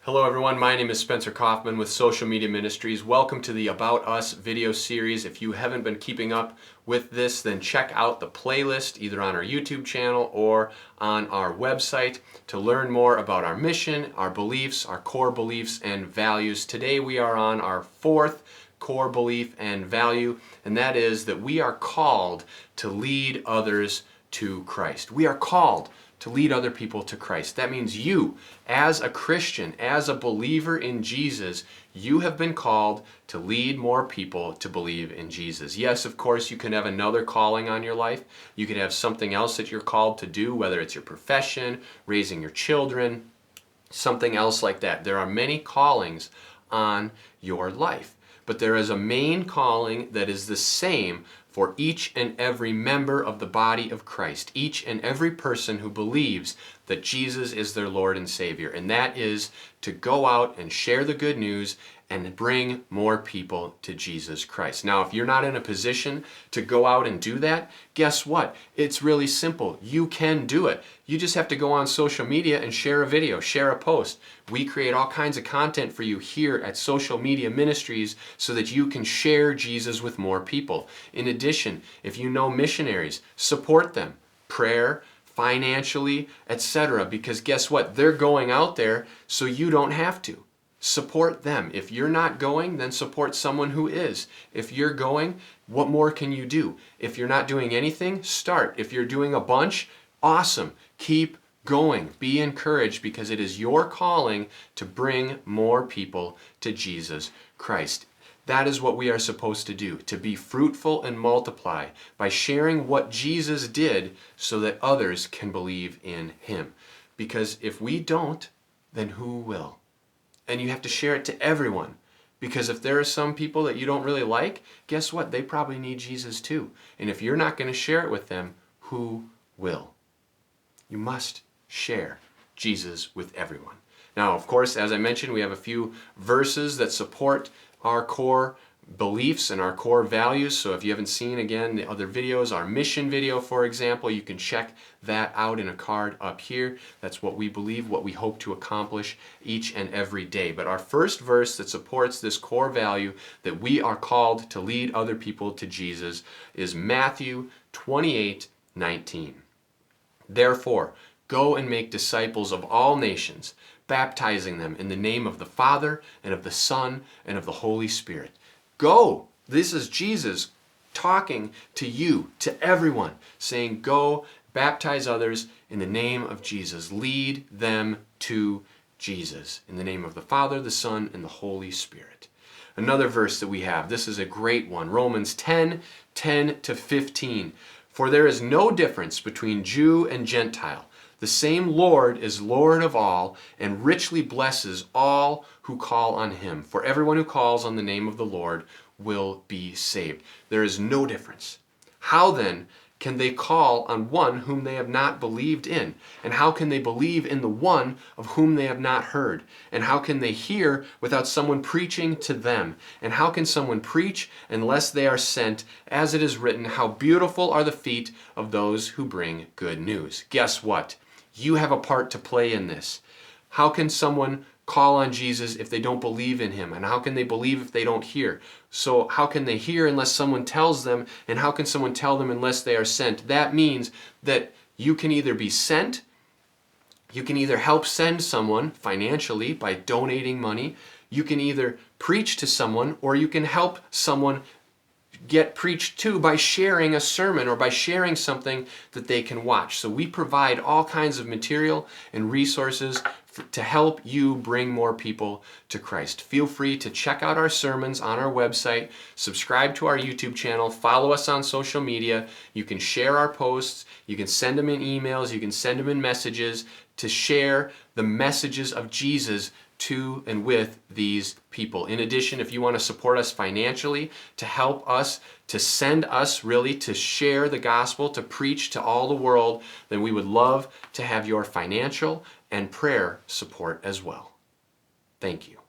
Hello everyone, my name is Spencer Kaufman with Social Media Ministries. Welcome to the About Us video series. If you haven't been keeping up with this, then check out the playlist either on our YouTube channel or on our website to learn more about our mission, our beliefs, our core beliefs and values. Today we are on our fourth core belief and value, and that is that we are called to lead others to Christ. We are called to lead other people to Christ. That means you, as a Christian, as a believer in Jesus, you have been called to lead more people to believe in Jesus. Yes, of course, you can have another calling on your life. You could have something else that you're called to do, whether it's your profession, raising your children, something else like that. There are many callings on your life, but there is a main calling that is the same for each and every member of the body of Christ, each and every person who believes that Jesus is their Lord and Savior, and that is to go out and share the good news and bring more people to Jesus Christ. Now, if you're not in a position to go out and do that, guess what? It's really simple. You can do it. You just have to go on social media and share a video, share a post. We create all kinds of content for you here at Social Media Ministries so that you can share Jesus with more people. In addition, if you know missionaries, support them. Prayer, financially, etc. Because guess what? They're going out there so you don't have to. Support them. If you're not going, then support someone who is. If you're going, what more can you do? If you're not doing anything, start. If you're doing a bunch, awesome. Keep going. Be encouraged because it is your calling to bring more people to Jesus Christ. That is what we are supposed to do, to be fruitful and multiply by sharing what Jesus did so that others can believe in Him. Because if we don't, then who will? And you have to share it to everyone. Because if there are some people that you don't really like, guess what? They probably need Jesus too. And if you're not going to share it with them, who will? You must share Jesus with everyone. Now, of course, as I mentioned, we have a few verses that support our core beliefs and our core values. So if you haven't seen, again, the other videos, our mission video, for example, you can check that out in a card up here. That's what we believe, what we hope to accomplish each and every day. But our first verse that supports this core value that we are called to lead other people to Jesus is Matthew 28:19. Therefore, go and make disciples of all nations, baptizing them in the name of the Father and of the Son and of the Holy Spirit. Go. This is Jesus talking to you, to everyone, saying, go baptize others in the name of Jesus. Lead them to Jesus in the name of the Father, the Son, and the Holy Spirit. Another verse that we have, this is a great one, Romans 10:10-15. For there is no difference between Jew and Gentile. The same Lord is Lord of all and richly blesses all who call on Him. For everyone who calls on the name of the Lord will be saved. There is no difference. How then can they call on one whom they have not believed in? And how can they believe in the one of whom they have not heard? And how can they hear without someone preaching to them? And how can someone preach unless they are sent? As it is written, how beautiful are the feet of those who bring good news. Guess what? You have a part to play in this. How can someone call on Jesus if they don't believe in Him? And how can they believe if they don't hear? So how can they hear unless someone tells them? And how can someone tell them unless they are sent? That means that you can either be sent, you can either help send someone financially by donating money, you can either preach to someone, or you can help someone get preached to by sharing a sermon or by sharing something that they can watch. So we provide all kinds of material and resources to help you bring more people to Christ. Feel free to check out our sermons on our website, subscribe to our YouTube channel, follow us on social media. You can share our posts, you can send them in emails, you can send them in messages to share the messages of Jesus to and with these people. In addition, if you want to support us financially, to help us, to send us really to share the gospel, to preach to all the world, then we would love to have your financial and prayer support as well. Thank you.